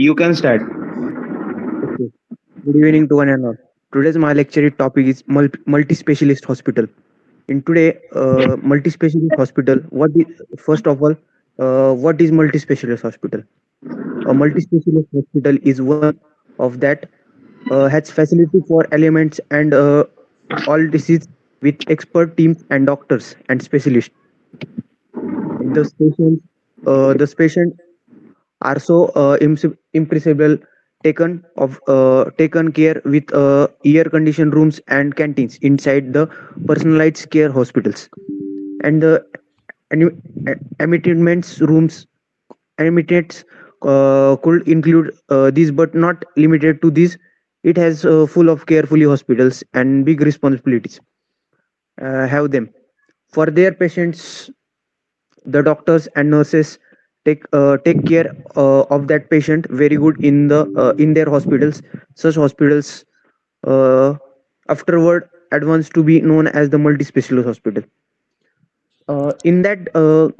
You can start. Okay. Good evening to one and all. Today's my lecture topic is multi-specialist hospital. In today, multi-specialist hospital. What is first of all, what is multi-specialist hospital? A multi-specialist hospital is one of that has facility for elements and all disease with expert teams and doctors and specialists. The patient are so impressible taken care with air conditioned rooms and canteens inside the personalized care hospitals and the admittance rooms admittance could include these but not limited to these. It has full of carefully hospitals and big responsibilities have them for their patients. The doctors and nurses take care of that patient very good in their hospitals. Such hospitals uh, afterward advanced to be known as the multi-specialist hospital. In that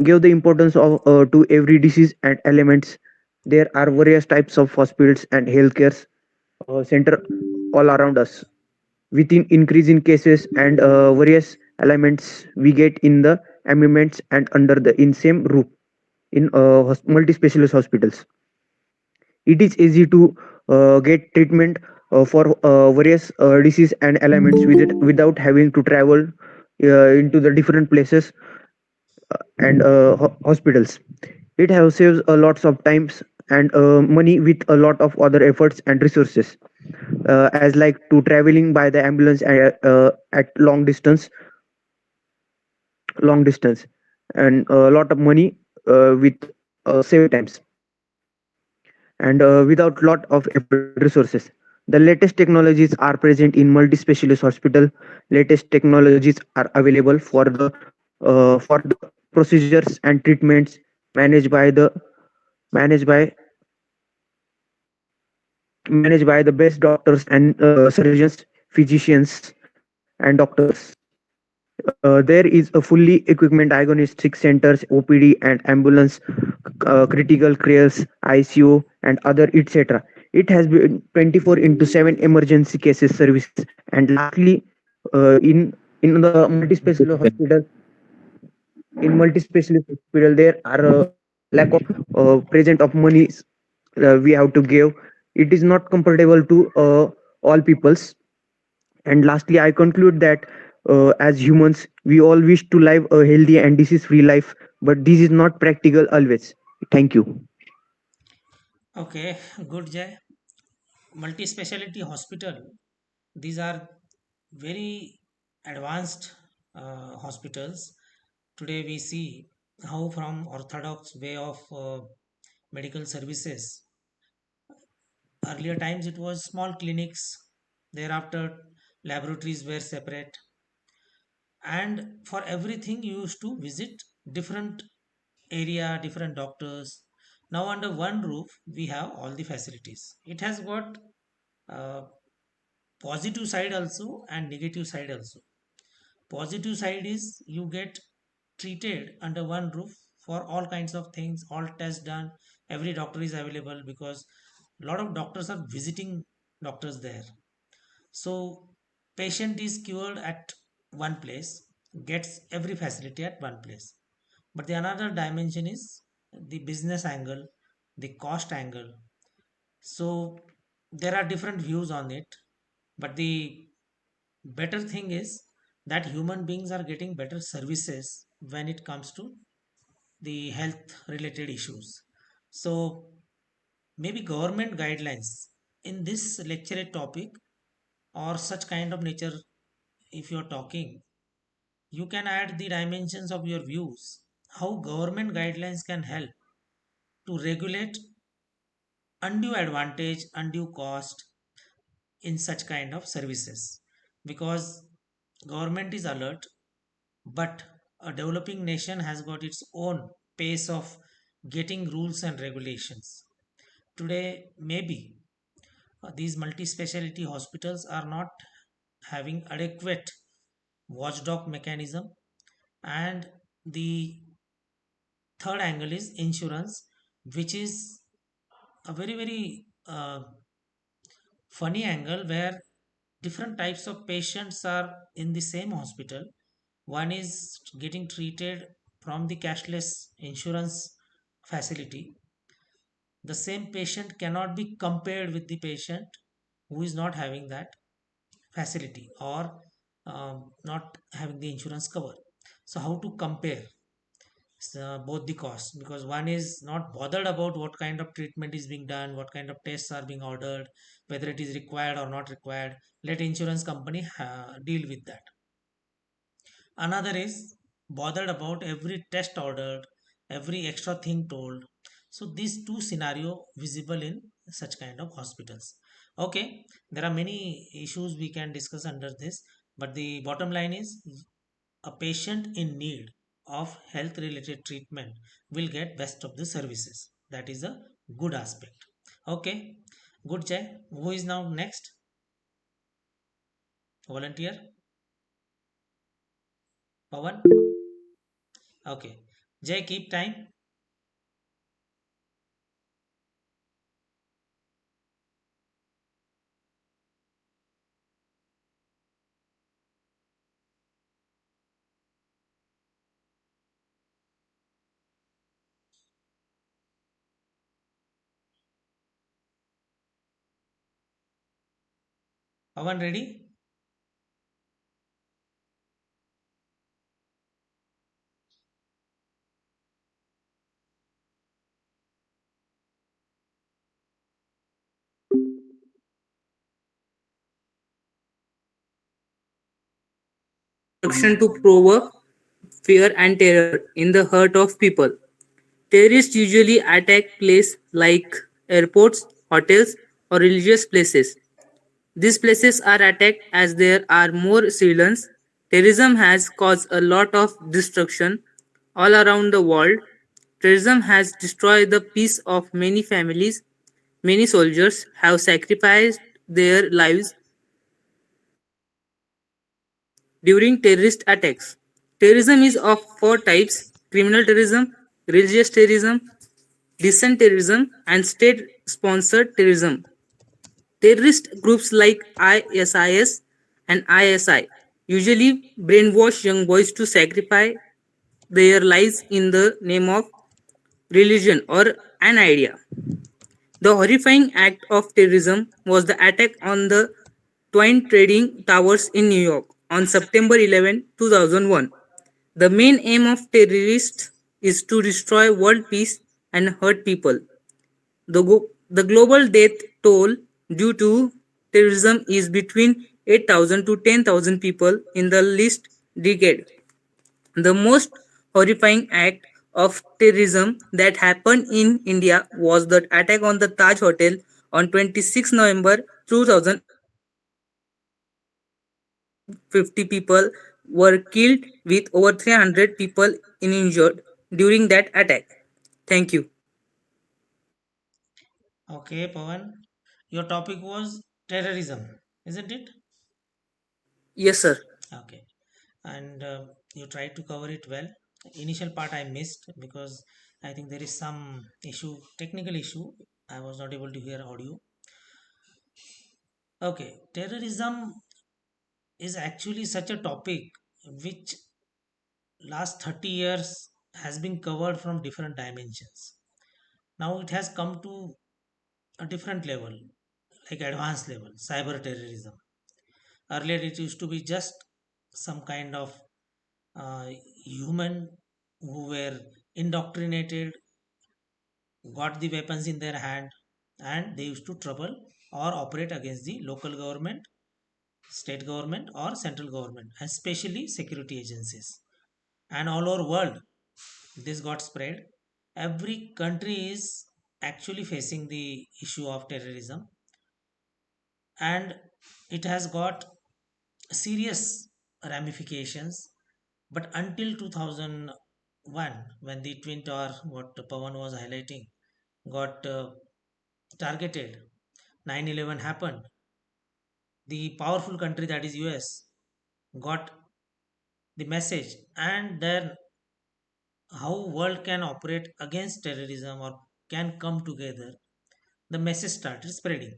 give the importance of to every disease and elements. There are various types of hospitals and healthcare center all around us. Within increase in cases and various elements we get in the amendments and under the in same roof in multi-specialist hospitals. It is easy to get treatment for various disease and elements without having to travel into the different places and hospitals. It has saves a lots of times and money with a lot of other efforts and resources, as like to traveling by the ambulance at long distance and a lot of money with save times and without lot of effort and resources. The latest technologies are present in multi-specialist hospital. Latest technologies are available for the procedures and treatments managed by the managed by managed by the best doctors and surgeons, physicians, and doctors. There is a fully equipment diagnostic centers, OPD and ambulance, critical cares, ICU, and other etc. It has been 24 into 7 emergency cases services. And lastly, in the multi-specialist hospital, there are lack of present of money we have to give. It is not comfortable to all peoples. And lastly, I conclude that as humans, we all wish to live a healthy and disease free life, but this is not practical always. Thank you. Okay, good, Jay. Multi-speciality hospital. These are very advanced hospitals. Today we see how from orthodox way of medical services. Earlier times it was small clinics. Thereafter laboratories were separate, and for everything you used to visit different area, different doctors. Now under one roof we have all the facilities. It has got uh, positive side also and negative side also. Positive side is you get treated under one roof for all kinds of things, all tests done, every doctor is available because a lot of doctors are visiting doctors there. So patient is cured at one place, gets every facility at one place. But the another dimension is the business angle, the cost angle. So there are different views on it, but the better thing is that human beings are getting better services when it comes to the health related issues. So maybe government guidelines in this lecture topic or such kind of nature, if you're talking, you can add the dimensions of your views, how government guidelines can help to regulate undue advantage, undue cost in such kind of services, because government is alert, but a developing nation has got its own pace of getting rules and regulations. Today maybe these multi-speciality hospitals are not having adequate watchdog mechanism, and the third angle is insurance, which is a very funny angle where different types of patients are in the same hospital. One is getting treated from the cashless insurance facility. The same patient cannot be compared with the patient who is not having that facility or not having the insurance cover. So, how to compare both the costs? Because one is not bothered about what kind of treatment is being done, what kind of tests are being ordered, whether it is required or not required. Let insurance company deal with that. Another is bothered about every test ordered, every extra thing told. So these two scenario visible in such kind of hospitals. Okay, there are many issues we can discuss under this, but the bottom line is a patient in need of health related treatment will get best of the services. That is a good aspect. Okay, good Jay. Who is now next? Volunteer? Pawan? Okay. Jay, keep time. Pawan, ready? Instruction to provoke fear and terror in the heart of people. Terrorists usually attack places like airports, hotels, or religious places. These places are attacked as there are more civilians. Terrorism has caused a lot of destruction all around the world. Terrorism has destroyed the peace of many families. Many soldiers have sacrificed their lives during terrorist attacks. Terrorism is of four types: criminal terrorism, religious terrorism, dissent terrorism, and state sponsored terrorism. Terrorist groups like ISIS and ISI usually brainwash young boys to sacrifice their lives in the name of religion or an idea. The horrifying act of terrorism was the attack on the Twin Trading Towers in New York on September 11, 2001. The main aim of terrorists is to destroy world peace and hurt people. The global death toll due to terrorism is between 8,000 to 10,000 people in the last decade. The most horrifying act of terrorism that happened in India was the attack on the Taj Hotel on 26 November 2050. People were killed with over 300 people injured during that attack. Thank you. Okay, Pawan. Your topic was terrorism, isn't it? Yes, sir. Okay. And you tried to cover it well. Initial part I missed because I think there is some issue, technical issue. I was not able to hear audio. Okay, terrorism is actually such a topic which last 30 years has been covered from different dimensions. Now it has come to a different level, like advanced level, cyber terrorism. Earlier it used to be just some kind of human who were indoctrinated, got the weapons in their hand, and they used to trouble or operate against the local government, state government, or central government, especially security agencies. And all over world, this got spread. Every country is actually facing the issue of terrorism, and it has got serious ramifications. But until 2001, when the Twin Tower, what Pawan was highlighting, got targeted, 9/11 happened, the powerful country that is US got the message, and then how world can operate against terrorism or can come together. the message started spreading.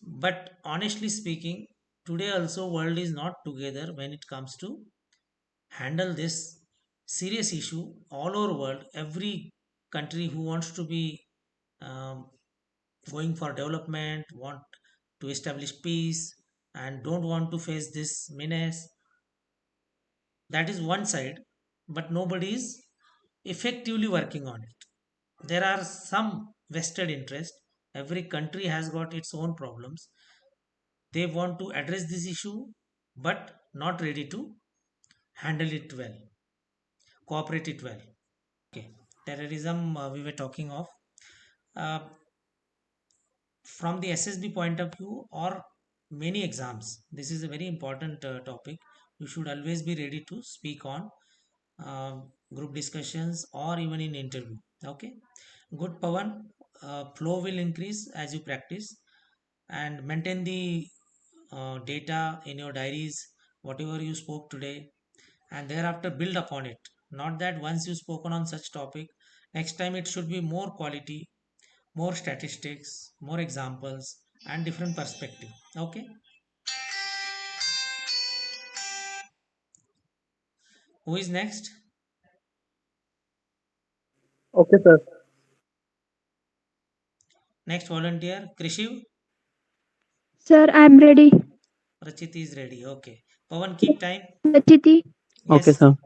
But honestly speaking, today also world is not together when it comes to handle this serious issue all over world. Every country who wants to be um, going for development, want to establish peace, and don't want to face this menace. That is one side, but nobody is effectively working on it. There are some vested interest. Every country has got its own problems. They want to address this issue, but not ready to handle it well, cooperate it well. Okay, terrorism we were talking of. Uh, from the SSB point of view or many exams, this is a very important topic. You should always be ready to speak on uh, group discussions or even in interview. Okay, good Pawan. Flow will increase as you practice and maintain the data in your diaries, whatever you spoke today, and thereafter build upon it. Not that once you spoken on such topic, next time it should be more quality, more statistics, more examples, and different perspective. Okay, who is next? Okay, sir. Next volunteer, Krishiv. Sir, I'm ready. Prachiti is ready. Okay, Pawan, keep time. Prachiti. Okay, Yes. sir.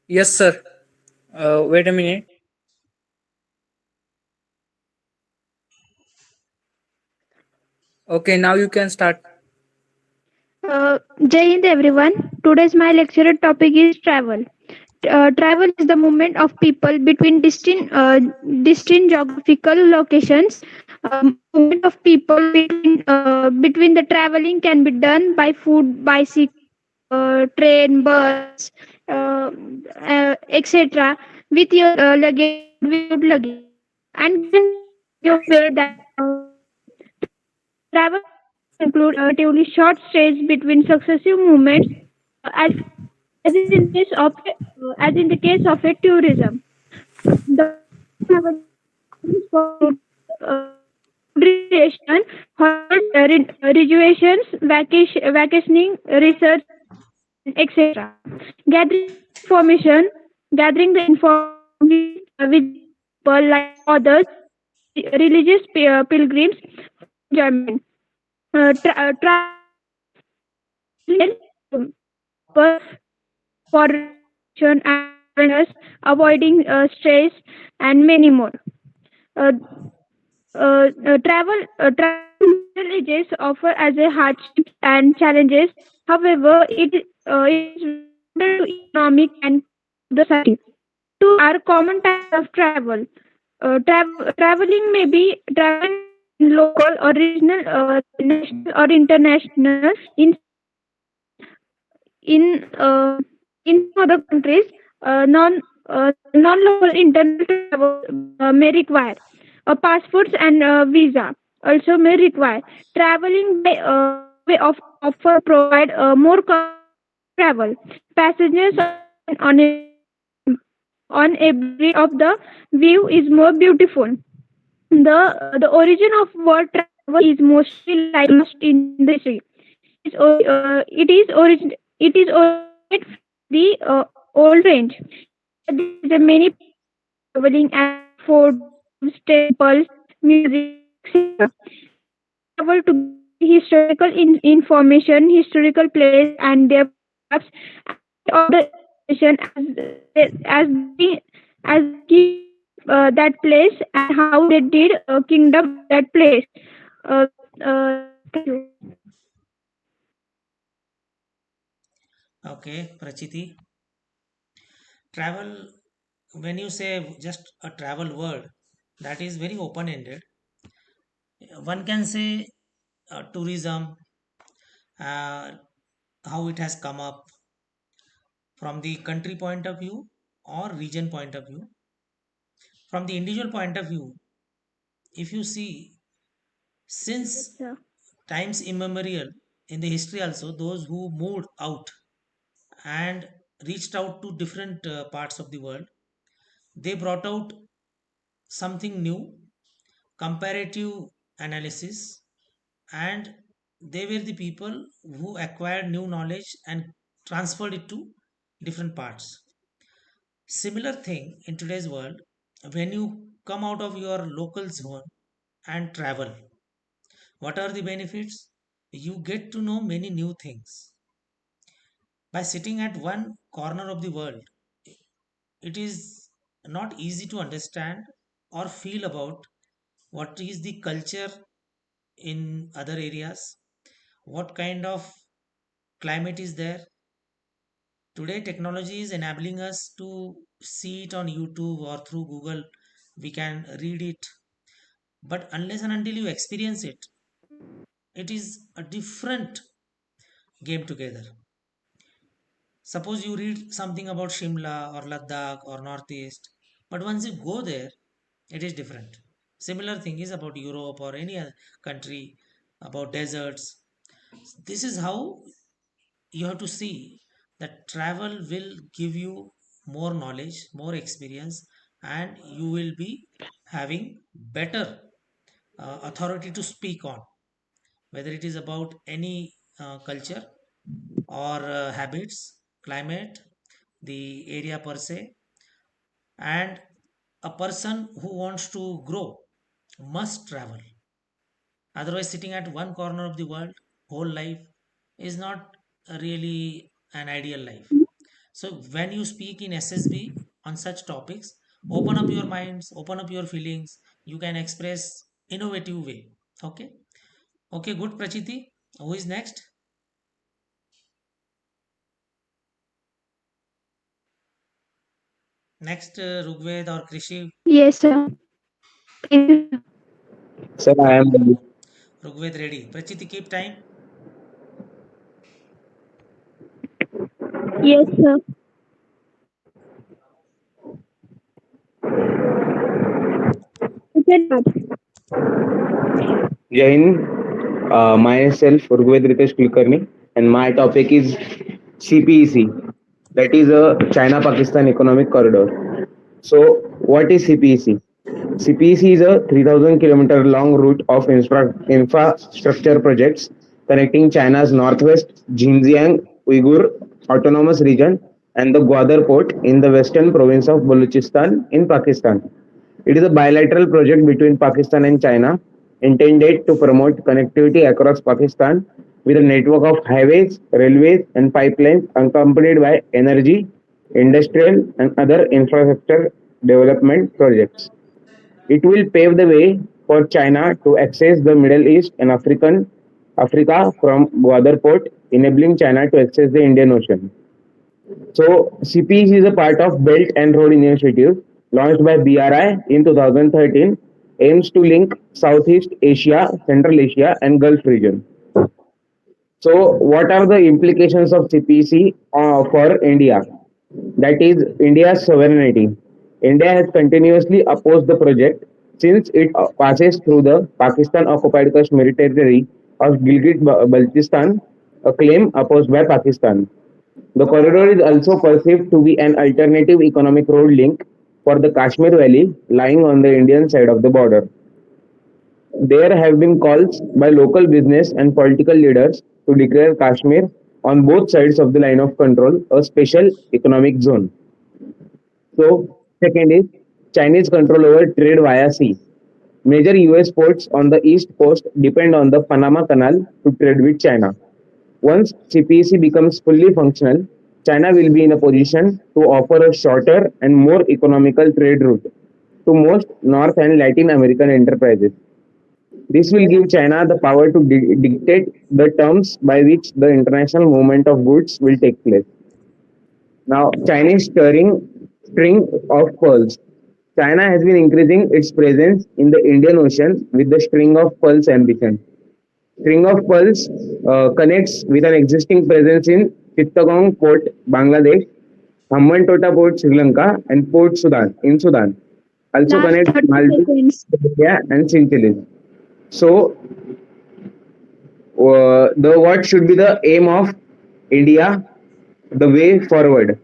Yes, sir. Wait a minute. Okay, now you can start. Jai Hind everyone. Today's my lecture topic is travel. Travel is the movement of people between distinct geographical locations. Movement of people between the traveling can be done by foot, bicycle, train, bus, etc. With your luggage or without luggage, and given the variety of way that travel include relatively short stays between successive movements, as as in the case of a tourism. The travel is for food recreation, holidays, reservations, vacationing, research, etc. Gathering the information, visiting people like others, religious pilgrims, enjoyment. Travel purpose for relaxation and awareness, avoiding stress, and many more. Uh, travel in middle ages offer as a hardships and challenges. However, it is responded to economic and the society. Two are common types of travel. Traveling in local or regional, national or international. In some other countries, non-local internal travel may require passports and visa. Also may require traveling by way of offer provide more travel. Passengers on a bridge of the view is more beautiful. The origin of word travel is mostly like lost in the history. It is originated from the old range. There is a many traveling as forts, temples, museums, etc. Travel to historical information, historical place, and their photographs, and all the information as the king that place and how they did kingdom of that place. Uh, Thank you. Okay, Prachiti. Travel, when you say just a travel word, that is very open ended. One can say tourism, uh, how it has come up from the country point of view or region point of view. From the individual point of view, if you see, Yes, since sir. times immemorial in the history also, those who moved out and reached out to different parts of the world. They brought out something new, comparative analysis, and they were the people who acquired new knowledge and transferred it to different parts. Similar thing in today's world, when you come out of your local zone and travel, what are the benefits? You get to know many new things. By sitting at one corner of the world, it is not easy to understand or feel about what is the culture in other areas, what kind of climate is there. Today technology is enabling us to see it on YouTube or through Google. We can read it, but unless and until you experience it, it is a different game together. Suppose you read something about Shimla or Ladakh or Northeast, but once you go there, it is different. Similar thing is about Europe or any other country, about deserts. This is how you have to see that travel will give you more knowledge, more experience, and you will be having better authority to speak on, whether it is about any culture or habits, climate, the area per se. And a person who wants to grow must travel. Otherwise, sitting at one corner of the world whole life is not really an ideal life. So, when you speak in SSB on such topics, open up your minds, open up your feelings. You can express innovative way. Okay. Okay. Good, Prachiti. Who is next? Next, Rugved or Krishiv. Yes, sir. Thank you, sir. Sir, I am ready. Rugved ready. Prachiti, keep time. Yes, sir. You can start. Jai Hind. Myself, Rugved Ritesh Kulkarni, and my topic is CPEC, that is a China Pakistan Economic Corridor. So, what is CPEC? CPEC is a 3,000 kilometer long route of infrastructure projects connecting China's northwest Xinjiang Uyghur Autonomous Region and the Gwadar port in the western province of Balochistan in Pakistan. It is a bilateral project between Pakistan and China intended to promote connectivity across Pakistan with a network of highways, railways, and pipelines accompanied by energy, industrial, and other infrastructure development projects. It will pave the way for China to access the Middle East and Africa from Gwadar port, enabling China to access the Indian Ocean. So CPEC is a part of Belt and Road Initiative launched by BRI in 2013, aims to link Southeast Asia, Central Asia, and Gulf region. So, what are the implications of CPC for India? That is India's sovereignty. India has continuously opposed the project since it passes through the Pakistan occupied Kashmir territory of Gilgit Baltistan, a claim opposed by Pakistan. The corridor is also perceived to be an alternative economic road link for the Kashmir Valley lying on the Indian side of the border. There have been calls by local business and political leaders to declare Kashmir on both sides of the line of control a special economic zone. So, second is Chinese control over trade via sea. Major US ports on the east coast depend on the Panama Canal to trade with China. Once CPEC becomes fully functional, China will be in a position to offer a shorter and more economical trade route to most North and Latin American enterprises. This will give China the power to dictate the terms by which the international movement of goods will take place. Now, Chinese string of pearls. China has been increasing its presence in the Indian Ocean with the string of pearls ambition. String of pearls connects with an existing presence in Chittagong Port, Bangladesh, Hambantota Port, Sri Lanka, and Port Sudan in Sudan. Also Last connects 30 Maldives, seconds. India, and Seychelles. So, the what should be the aim of India, the way forward.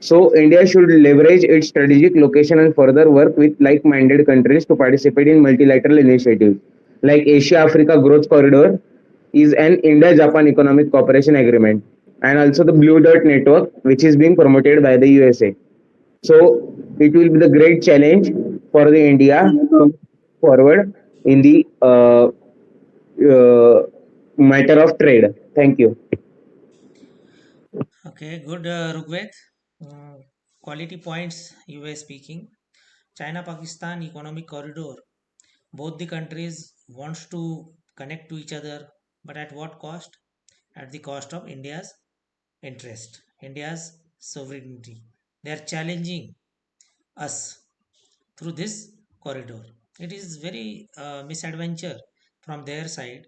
So India should leverage its strategic location and further work with like-minded countries to participate in multilateral initiatives like Asia Africa Growth Corridor is an India-Japan Economic Cooperation Agreement, and also the Blue Dot Network, which is being promoted by the USA. So it will be the great challenge for the India to move forward in the matter of trade. Thank you. Okay, good, Rugved. Uh, Quality points you were speaking. China-Pakistan economic corridor. Both the countries wants to connect to each other, but at what cost? At the cost of India's interest, India's sovereignty. They are challenging us through this corridor. It is very misadventure from their side,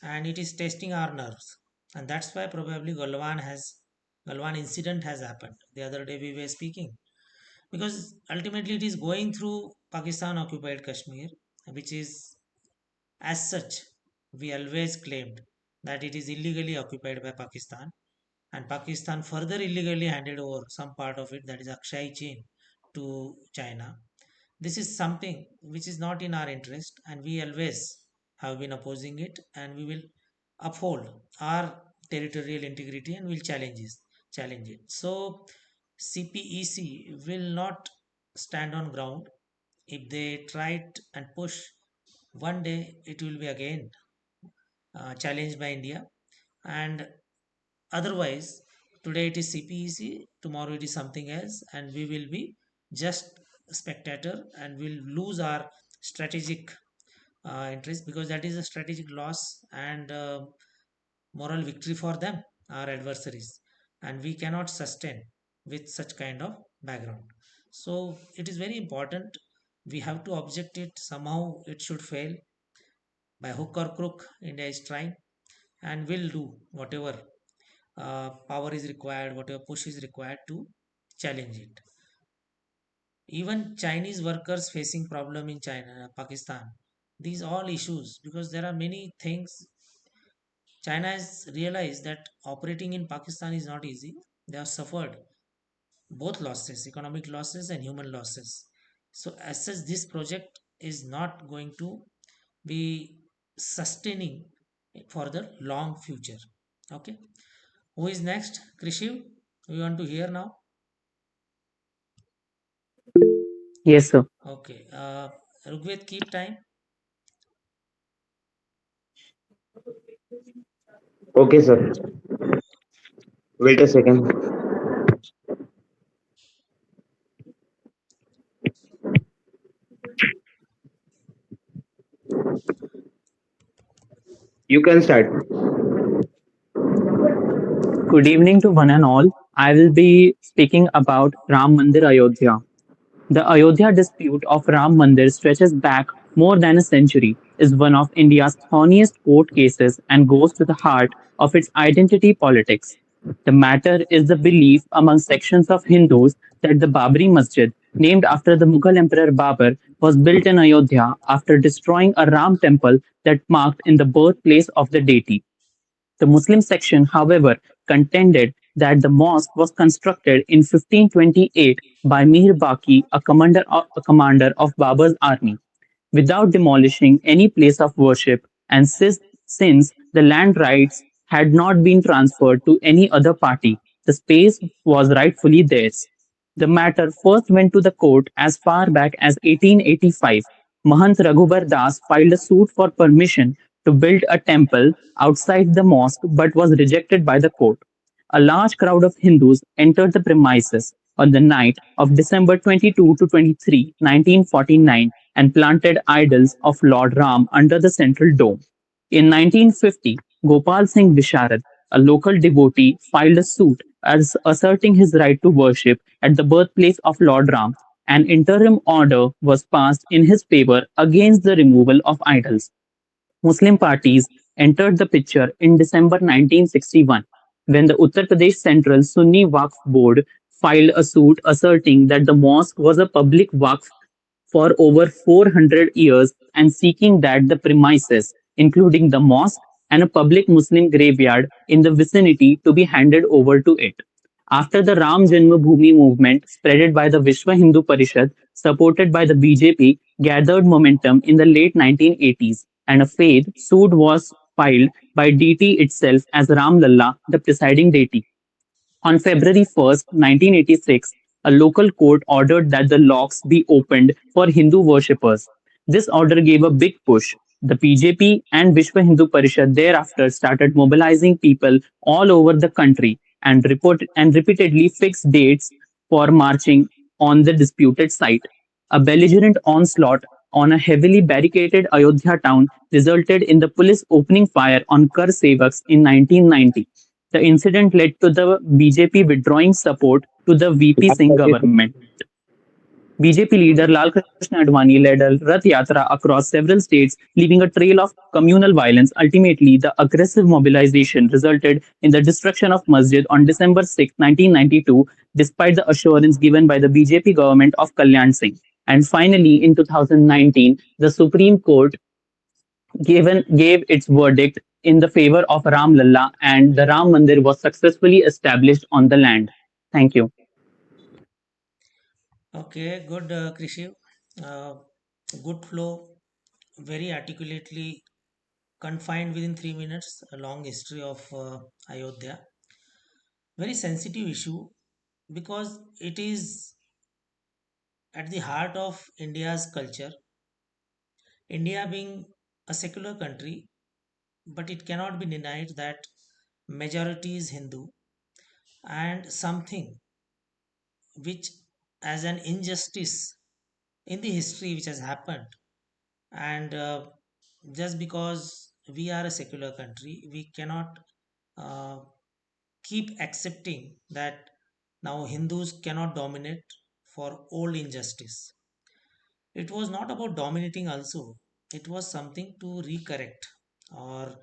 and it is testing our nerves, and that's why probably Galwan incident has happened. The other day we were speaking because ultimately it is going through Pakistan occupied Kashmir, which is as such we always claimed that it is illegally occupied by Pakistan, and Pakistan further illegally handed over some part of it, that is Akshay chain, to China. This is something which is not in our interest, and we always have been opposing it, and we will uphold our territorial integrity and will challenge it. So CPEC will not stand on ground. If they try it and push, one day it will be again challenged by India. And otherwise, today it is CPEC, tomorrow it is something else, and we will be just a spectator and we'll lose our strategic interest, because that is a strategic loss and moral victory for them, our adversaries, and we cannot sustain with such kind of background. So it is very important. We have to object it somehow. It should fail by hook or crook. India is trying and will do whatever power is required, whatever push is required to challenge it. Even Chinese workers facing problem in China, Pakistan, these all issues, because there are many things. China has realized that operating in Pakistan is not easy. They have suffered both losses, economic losses and human losses. So as such, this project is not going to be sustaining for the long future. Okay. Who is next? Krishiv, we want to hear now. Yes, sir. Okay. Rugved, keep time. Okay, sir. Wait a second. You can start. Good evening to one and all. I will be speaking about Ram Mandir Ayodhya. The Ayodhya dispute of Ram Mandir stretches back more than a century, is one of India's thorniest court cases, and goes to the heart of its identity politics. The matter is the belief among sections of Hindus that the Babri Masjid, named after the Mughal Emperor Babur, was built in Ayodhya after destroying a Ram temple that marked in the birthplace of the deity. The Muslim section, however, contended that the mosque was constructed in 1528 by Mir Baqi, a commander of Babur's army, without demolishing any place of worship, and since the land rights had not been transferred to any other party, the space was rightfully theirs. The matter first went to the court as far back as 1885. Mahant Raghubar Das filed a suit for permission to build a temple outside the mosque but was rejected by the court. A large crowd of Hindus entered the premises on the night of December 22 to 23, 1949, and planted idols of Lord Ram under the central dome. In 1950, Gopal Singh Visharad, a local devotee, filed a suit as asserting his right to worship at the birthplace of Lord Ram. An interim order was passed in his favor against the removal of idols. Muslim parties entered the picture in December 1961 when the Uttar Pradesh Central Sunni Waqf Board filed a suit asserting that the mosque was a public waqf for over 400 years and seeking that the premises, including the mosque and a public Muslim graveyard in the vicinity, to be handed over to it. After the Ram Janmabhoomi movement, spreaded by the Vishwa Hindu Parishad, supported by the BJP, gathered momentum in the late 1980s, and a faith suit was filed by DT itself as Ram Lalla, the presiding deity. On February 1st, 1986, a local court ordered that the locks be opened for Hindu worshippers. This order gave a big push. The BJP and Vishwa Hindu Parishad thereafter started mobilizing people all over the country and repeatedly fixed dates for marching on the disputed site. A belligerent onslaught on a heavily barricaded Ayodhya town resulted in the police opening fire on Kar Sevaks in 1990. The incident led to the BJP withdrawing support to the VP Singh government. BJP leader Lal Krishna Advani led a Rath Yatra across several states, leaving a trail of communal violence. Ultimately, the aggressive mobilization resulted in the destruction of Masjid on December 6, 1992, despite the assurance given by the BJP government of Kalyan Singh. And finally, in 2019, the Supreme Court gave its verdict in the favor of Ram Lalla, and the Ram Mandir was successfully established on the land. Thank you. Okay, good, Krishiv. Uh, Good flow, very articulately confined within 3 minutes, a long history of Ayodhya. Very sensitive issue because it is at the heart of India's culture. India being a secular country, but it cannot be denied that majority is Hindu, and something which as an injustice in the history which has happened, and just because we are a secular country we cannot uh, keep accepting that now Hindus cannot dominate for old injustice. It was not about dominating also, it was something to recorrect or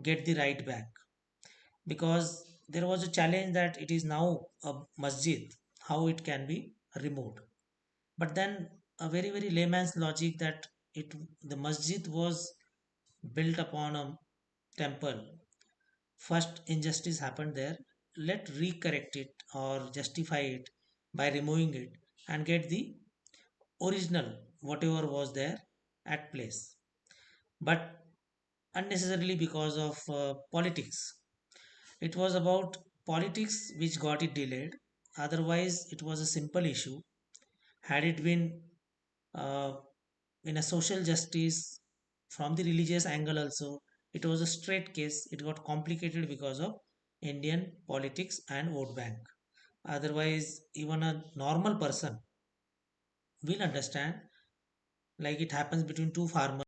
get the right back, because there was a challenge that it is now a masjid, how it can be removed. But then a very very layman's logic that it the masjid was built upon a temple. First injustice happened there, let recorrect it or justify it by removing it and get the original whatever was there at place. But unnecessarily because of politics, it was about politics which got it delayed. Otherwise it was a simple issue. Had it been uh, in a social justice from the religious angle also, it was a straight case. It got complicated because of Indian politics and vote bank. Otherwise even a normal person will understand, like it happens between two farmers.